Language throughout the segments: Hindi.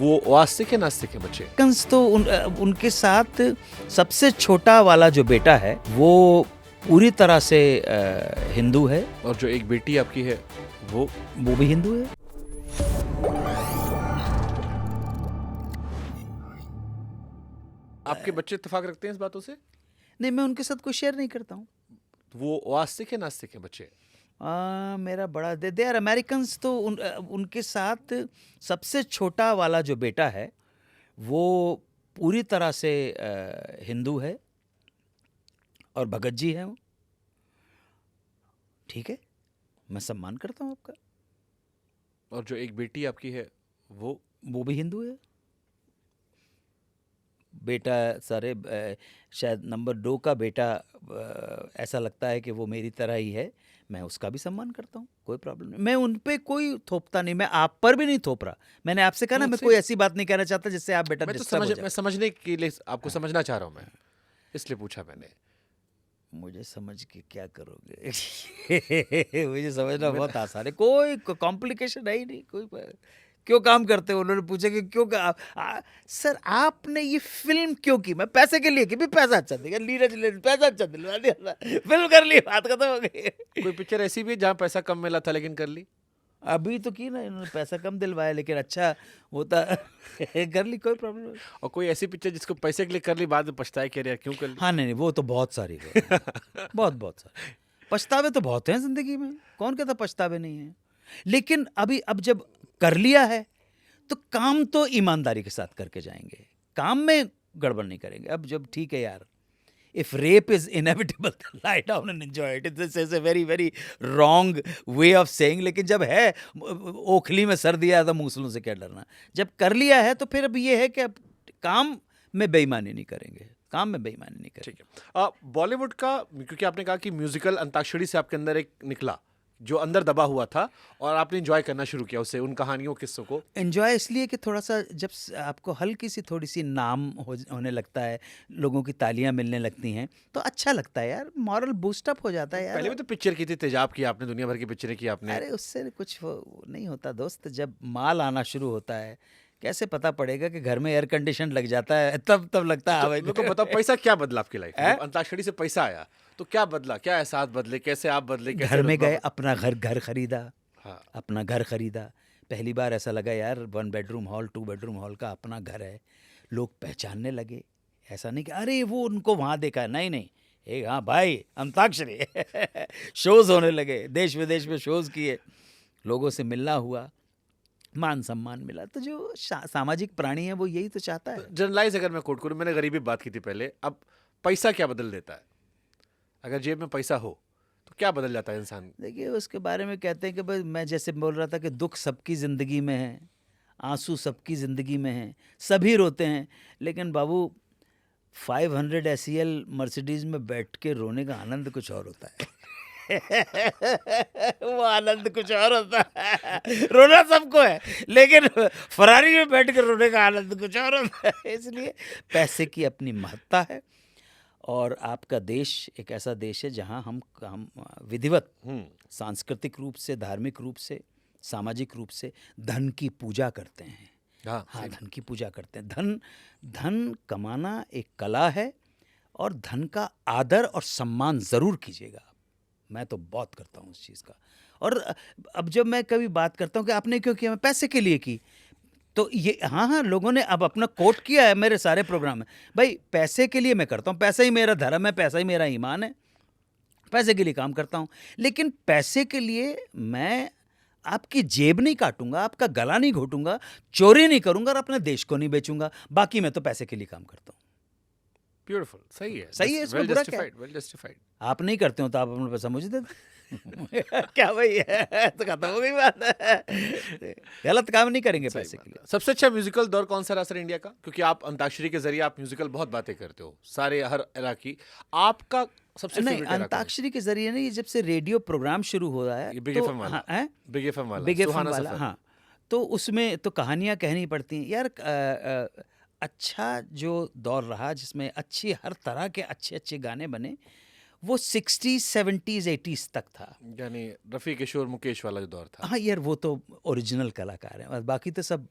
वो आस्तिक है नास्तिक है बच्चे? कंस तो उनके साथ सबसे छोटा वाला जो बेटा है वो पूरी तरह से हिंदू है। और जो एक बेटी आपकी है वो भी हिंदू है। आपके बच्चे इत्तेफाक रखते हैं इस बातों से? नहीं, मैं उनके साथ कोई शेयर नहीं करता हूँ। वो आस्तिक है नास्तिक है बच्चे? मेरा बड़ा दे आर अमेरिकन्स तो उनके साथ सबसे छोटा वाला जो बेटा है वो पूरी तरह से हिंदू है और भगत जी है वो। ठीक है, मैं सम्मान करता हूँ आपका। और जो एक बेटी आपकी है वो भी हिंदू है। बेटा सारे शायद नंबर 2 का बेटा ऐसा लगता है कि वो मेरी तरह ही है, मैं उसका भी सम्मान करता हूँ, कोई प्रॉब्लम नहीं। मैं उन पे कोई थोपता नहीं, मैं आप पर भी नहीं थोप रहा। मैंने आपसे कहा ना, मैं कोई ऐसी बात नहीं कहना चाहता जिससे आप बेटा डिस्टर्ब हो जाए। मैं समझने के लिए आपको समझना चाह रहा हूँ, मैं इसलिए पूछा मैंने। मुझे समझ के क्या करोगे? मुझे समझना बहुत आसान है, कोई कॉम्प्लिकेशन है ही नहीं। कोई क्यों काम करते हो? उन्होंने पूछा कि क्यों सर आपने ये फिल्म क्यों की? मैं पैसे के लिए की भी, पैसा अच्छा देगा, नीरज ले पैसा अच्छा दिलवा दिया, फिल्म कर ली, बात खत्म हो गई। कोई पिक्चर ऐसी भी जहाँ पैसा कम मिला था लेकिन कर ली? अभी तो की ना, इन्होंने पैसा कम दिलवाया लेकिन अच्छा होता कर ली, कोई प्रॉब्लम नहीं। और कोई ऐसी पिक्चर जिसको पैसे के लिए कर ली, बाद में पछताए कि यार क्यों कर ली? हाँ नहीं, वो तो बहुत सारी बहुत सारी पछतावे तो बहुत हैं जिंदगी में, कौन कहता पछतावे नहीं है। लेकिन अब जब कर लिया है तो काम तो ईमानदारी के साथ करके जाएंगे, काम में गड़बड़ नहीं करेंगे। अब जब ठीक है यार, if rape is inevitable, lie down and enjoy it. This is a very very wrong way of saying. लेकिन जब है ओखली में सर दिया तो मूसलों से क्या डरना। जब कर लिया है तो फिर अब ये है कि अब काम में बेईमानी नहीं करेंगे, काम में बेईमानी नहीं करेंगे। ठीक है। बॉलीवुड का, क्योंकि आपने कहा कि म्यूजिकल अंताक्षरी से आपके अंदर एक निकला जो अंदर दबा हुआ था और आपने एंजॉय करना शुरू किया उसे, उन कहानियों किस्सों को। एंजॉय इसलिए कि थोड़ा सा जब आपको हल्की सी थोड़ी सी नाम होने लगता है, लोगों की तालियां मिलने लगती हैं तो अच्छा लगता है यार, मॉरल बूस्टअप हो जाता है यार। पहले भी तो पिक्चर की थी, तेजाब की आपने, दुनिया भर की पिक्चरें की आपने। अरे उससे कुछ नहीं होता दोस्त, जब माल आना शुरू होता है कैसे पता पड़ेगा कि घर में एयर कंडीशन लग जाता है, तब लगता है। मेरे को बताओ, पैसा क्या बदला आपकी लाइफ में? अंताक्षरी से पैसा आया तो क्या बदला, क्या एहसास बदले, कैसे आप बदले? घर में गए, अपना घर खरीदा। हाँ। अपना घर खरीदा, पहली बार ऐसा लगा यार 1 बेडरूम हॉल 2 बेडरूम हॉल का अपना घर है। लोग पहचानने लगे, ऐसा नहीं कि अरे वो उनको वहाँ देखा, नहीं हाँ भाई अंताक्षरी शोज होने लगे, देश विदेश में शोज किए, लोगों से मिलना हुआ, मान सम्मान मिला। तो जो सामाजिक प्राणी है वो यही तो चाहता है। जनरलाइज अगर मैं कोट करूं, मैंने गरीबी बात की थी पहले, अब पैसा क्या बदल देता है? अगर जेब में पैसा हो तो क्या बदल जाता है इंसान? देखिए उसके बारे में कहते हैं कि भाई, मैं जैसे बोल रहा था कि दुख सबकी ज़िंदगी में है, आंसू सबकी ज़िंदगी में है, सभी रोते हैं, लेकिन बाबू 500 SEL मर्सिडीज़ में बैठ के रोने का आनंद कुछ और होता है। वो आनंद कुछ और होता है। रोना सबको है लेकिन फरारी में बैठ कर रोने का आनंद कुछ और होता है। इसलिए पैसे की अपनी महत्ता है और आपका देश एक ऐसा देश है जहां हम विधिवत, सांस्कृतिक रूप से, धार्मिक रूप से, सामाजिक रूप से धन की पूजा करते हैं। हाँ, धन की पूजा करते हैं। धन कमाना एक कला है और धन का आदर और सम्मान ज़रूर कीजिएगा। मैं तो बहुत करता हूँ उस चीज़ का। और अब जब मैं कभी बात करता हूँ कि आपने क्यों किया, मैं पैसे के लिए की, तो ये हाँ लोगों ने अब अपना कोट किया है मेरे सारे प्रोग्राम में। भाई पैसे के लिए मैं करता हूँ, पैसा ही मेरा धर्म है, पैसा ही मेरा ईमान है, पैसे के लिए काम करता हूँ। लेकिन पैसे के लिए मैं आपकी जेब नहीं काटूंगा, आपका गला नहीं घोटूंगा, चोरी नहीं करूंगा और अपने देश को नहीं बेचूंगा। बाकी मैं तो पैसे के लिए काम करता हूँ। ब्यूटीफुल, सही है, सही है, इसमें बुरा क्या है? Well justified. आप नहीं करते हो तो आप अपना पैसा मुझे दे दो। क्या भाई है, तो खत्म हो गई बात। गलत काम नहीं करेंगे पैसे के लिए। सबसे अच्छा म्यूजिकल दौर कौन सा रहा सर इंडिया का? क्योंकि आप अंताक्षरी के जरिए आप म्यूजिकल बहुत बातें करते हो, सारे हर एरा की, आपका सबसे नहीं, फेवरेट एरा अंताक्षरी के जरिए नहीं, जब से रेडियो प्रोग्राम शुरू हो रहा है, बिग एफएम वाला, बिग एफएम वाला, हाँ, तो उसमें तो कहानियां कहनी पड़ती हैं यार। अच्छा जो दौर रहा जिसमें अच्छी हर तरह के अच्छे गाने बने, वो 60s 70s 80s तक था, यानी रफ़ी किशोर मुकेश वाला जो दौर था। हाँ यार, वो तो ओरिजिनल कलाकार हैं और बाकी तो सब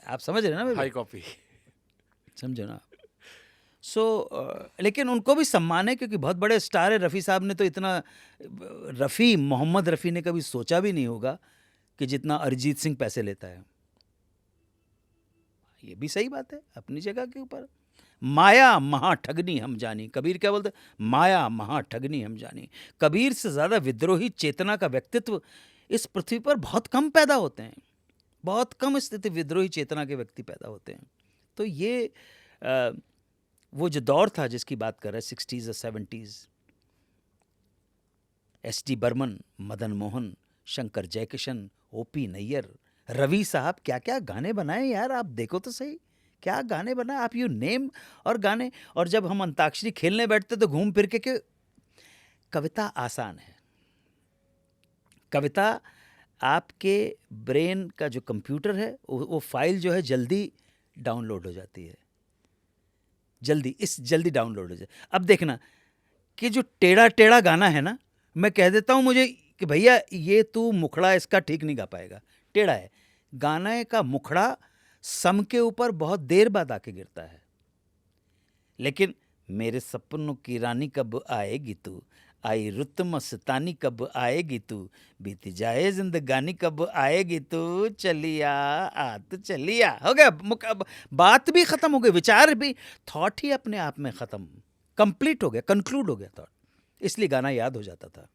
आप समझ रहे हैं ना मेरी हाई बात? कॉपी। समझो ना। सो लेकिन उनको भी सम्मान है क्योंकि बहुत बड़े स्टार है। रफ़ी साहब ने तो इतना रफ़ी मोहम्मद रफ़ी ने कभी सोचा भी नहीं होगा कि जितना अरिजीत सिंह पैसे लेता है। ये भी सही बात है अपनी जगह के ऊपर। माया महा ठगनी हम जानी, कबीर क्या बोलते? माया महा ठगनी हम जानी। कबीर से ज़्यादा विद्रोही चेतना का व्यक्तित्व इस पृथ्वी पर बहुत कम पैदा होते हैं। बहुत कम स्थिति विद्रोही चेतना के व्यक्ति पैदा होते हैं। तो ये वो जो दौर था जिसकी बात कर रहे हैं 60s और 70s, एस.डी. बर्मन, मदन मोहन, शंकर जयकिशन, ओ.पी. नैयर, रवि साहब, क्या क्या गाने बनाए यार, आप देखो तो सही क्या गाने बनाए। आप यू नेम और गाने। और जब हम अंताक्षरी खेलने बैठते तो घूम फिर के कविता आसान है। कविता आपके ब्रेन का जो कंप्यूटर है वो फाइल जो है जल्दी डाउनलोड हो जाती है, जल्दी डाउनलोड हो जाए। अब देखना कि जो टेढ़ा टेढ़ा गाना है ना, मैं कह देता हूँ मुझे कि भैया ये तू मुखड़ा इसका ठीक नहीं गा पाएगा, टेढ़ा है। गाने का मुखड़ा सम के ऊपर बहुत देर बाद आके गिरता है। लेकिन मेरे सपनों की रानी कब आएगी तू, आई रुत मस्तानी कब आएगी तू, बीती जाए जिंदगानी कब आएगी तू, चलिया आ तू चलिया। हो गया, बात भी खत्म हो गई, विचार भी, थॉट ही अपने आप में खत्म, कंप्लीट हो गया, कंक्लूड हो गया थॉट। इसलिए गाना याद हो जाता था।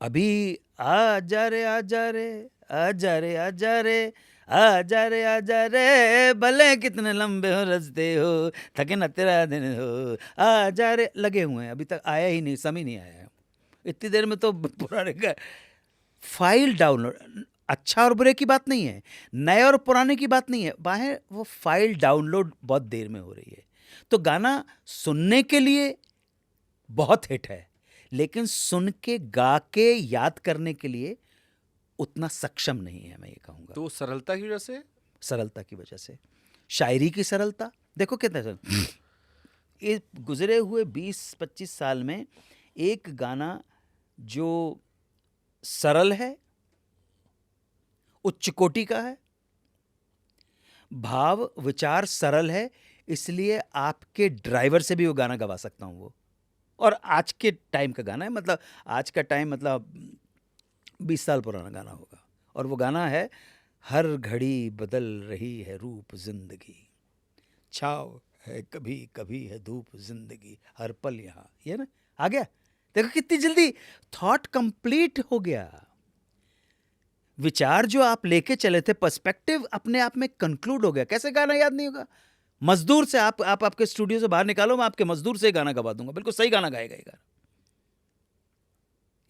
अभी आ जा रे आ जा रे आ जा रे आ जा रे आ जा रे आ जा रे, भले कितने लंबे हो रस्ते हो, थके न तेरा दिन हो, आ जा रे। लगे हुए हैं, अभी तक आया ही नहीं, समय नहीं आया है। इतनी देर में तो पुराने का फाइल डाउनलोड, अच्छा और बुरे की बात नहीं है, नए और पुराने की बात नहीं है, बाहर वो फाइल डाउनलोड बहुत देर में हो रही है। तो गाना सुनने के लिए बहुत हिट है, लेकिन सुन के गा के याद करने के लिए उतना सक्षम नहीं है, मैं ये कहूँगा। तो सरलता की वजह से, सरलता की वजह से, शायरी की सरलता देखो कितना ये गुजरे हुए 20-25 साल में एक गाना जो सरल है, उच्च कोटि का है, भाव विचार सरल है, इसलिए आपके ड्राइवर से भी वो गाना गवा सकता हूँ वो। और आज के टाइम का गाना है, मतलब आज का टाइम मतलब 20 साल पुराना गाना होगा। और वो गाना है, हर घड़ी बदल रही है रूप जिंदगी, छाव है कभी कभी है धूप जिंदगी, हर पल यहाँ। ये ना आ गया, देखो कितनी जल्दी थॉट कंप्लीट हो गया। विचार जो आप लेके चले थे, पर्सपेक्टिव अपने आप में कंक्लूड हो गया। कैसे गाना याद नहीं होगा? मजदूर से आप आपके स्टूडियो से बाहर निकालो, मैं आपके मजदूर से गाना गवा दूंगा, बिल्कुल सही गाना गाएगा ये गाना,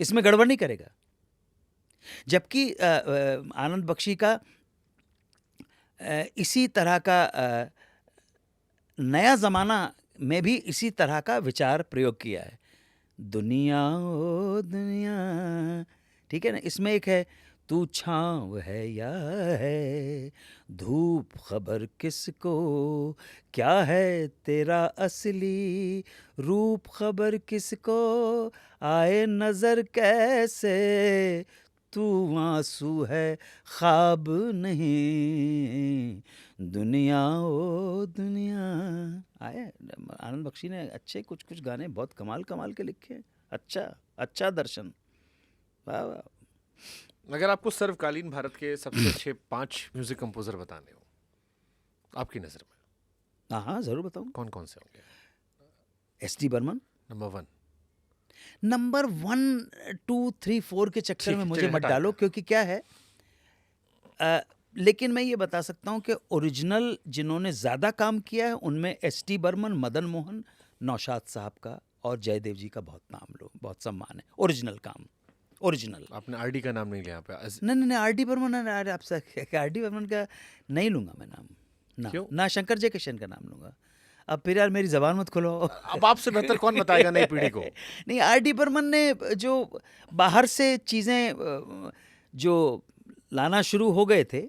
इसमें गड़बड़ नहीं करेगा। जबकि आनंद बख्शी का इसी तरह का नया ज़माना में भी इसी तरह का विचार प्रयोग किया है। दुनिया ओ दुनिया, ठीक है ना। इसमें एक है, तू छाँव है या है धूप, खबर किसको क्या है तेरा असली रूप, खबर किसको आए नज़र कैसे, तू आंसू है ख्वाब नहीं, दुनिया ओ दुनिया। आए आनंद बख्शी ने अच्छे कुछ कुछ गाने बहुत कमाल कमाल के लिखे हैं। अच्छा दर्शन, वाह वाह। अगर आपको सर्वकालीन भारत के सबसे अच्छे 5 म्यूजिक कंपोजर बताने हो आपकी नजर में, हाँ ज़रूर बताऊँ। कौन कौन से होंगे? एस.डी. बर्मन नंबर 1। नंबर 1 2 3 4 के चक्कर में मुझे मत डालो, क्योंकि क्या है, लेकिन मैं ये बता सकता हूँ कि ओरिजिनल जिन्होंने ज़्यादा काम किया है उनमें एस.डी. बर्मन, मदन मोहन, नौशाद साहब का और जयदेव जी का बहुत नाम लो, बहुत सम्मान है। ओरिजिनल काम, ओरिजिनल। आपने आरडी का नाम नहीं लिया यहाँ पे? नहीं आर.डी. बर्मन, आपसे आर.डी. बर्मन का नहीं लूँगा मैं नाम ना। क्यों? ना शंकर जयकिशन का नाम लूँगा। अब फिर यार मेरी ज़बान मत खुलो। अब आपसे बेहतर कौन बताएगा नई पीढ़ी को? नहीं, आर.डी. बर्मन ने जो बाहर से चीज़ें जो लाना शुरू हो गए थे,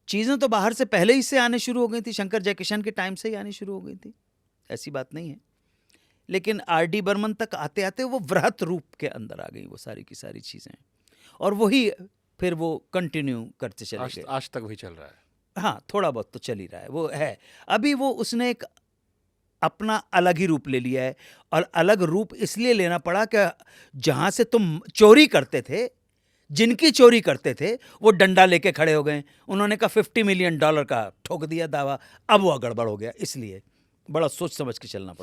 चीज़ें तो बाहर से पहले ही से आने शुरू हो गई थी, शंकर जयकिशन के टाइम से ही आनी शुरू हो गई थी, ऐसी बात नहीं है। लेकिन आर.डी. बर्मन तक आते आते वो वृहत रूप के अंदर आ गई वो सारी की सारी चीज़ें, और वही फिर वो कंटिन्यू करते चले आज गए। आज तक वही चल रहा है। हाँ, थोड़ा बहुत तो चल ही रहा है, वो है। अभी वो उसने एक अपना अलग ही रूप ले लिया है, और अलग रूप इसलिए लेना पड़ा कि जहाँ से तुम चोरी करते थे, जिनकी चोरी करते थे, वो डंडा लेके खड़े हो गए। उन्होंने कहा $50 मिलियन का ठोक दिया दावा, अब वो गड़बड़ हो गया। इसलिए बड़ा सोच समझ के चलना पड़ा।